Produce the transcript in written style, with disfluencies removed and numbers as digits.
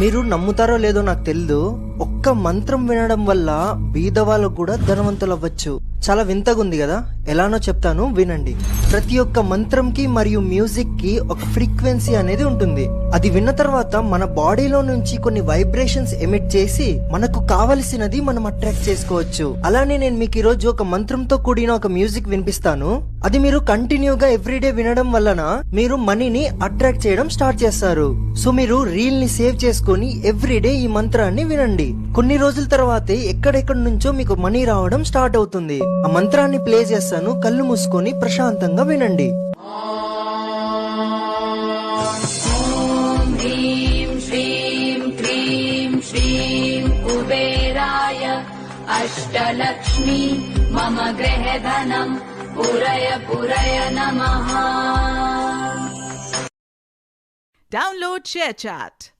మీరు నమ్ముతారో లేదో నాకు తెలియదు, ఒక్క మంత్రం వినడం వల్ల బీద వాళ్ళకు కూడా ధనవంతులు అవ్వచ్చు. చాలా వింతగా ఉంది కదా, ఎలానో చెప్తాను వినండి. ప్రతి ఒక్క మంత్రంకి మరియు మ్యూజిక్ కి ఒక ఫ్రీక్వెన్సీ అనేది ఉంటుంది. అది విన్న తర్వాత మన బాడీలో నుంచి కొన్ని వైబ్రేషన్స్ ఎమిట్ చేసి మనకు కావలసినది మనం అట్రాక్ట్ చేసుకోవచ్చు. అలానే నేను మీకు ఈ రోజు ఒక మంత్రంతో కూడిన ఒక మ్యూజిక్ వినిపిస్తాను. అది మీరు కంటిన్యూగా ఎవ్రీడే వినడం వలన మీరు మనీని అట్రాక్ట్ చేయడం స్టార్ట్ చేస్తారు. సో మీరు రీల్ ని సేవ్ చేసుకొని ఎవ్రీడే ఈ మంత్రాన్ని వినండి. కొన్ని రోజుల తర్వాతే ఎక్కడెక్కడి నుంచో మీకు మనీ రావడం స్టార్ట్ అవుతుంది. ఆ మంత్రాన్ని ప్లే చేస్తాను, కళ్ళు మూసుకొని ప్రశాంతంగా వినండి. ఓం హ్రీం శ్రీం క్రీం శ్రీం కుబేరాయ అష్టలక్ష్మి మమ గృహధనం పురయ పురయ నమః. Download ShareChat.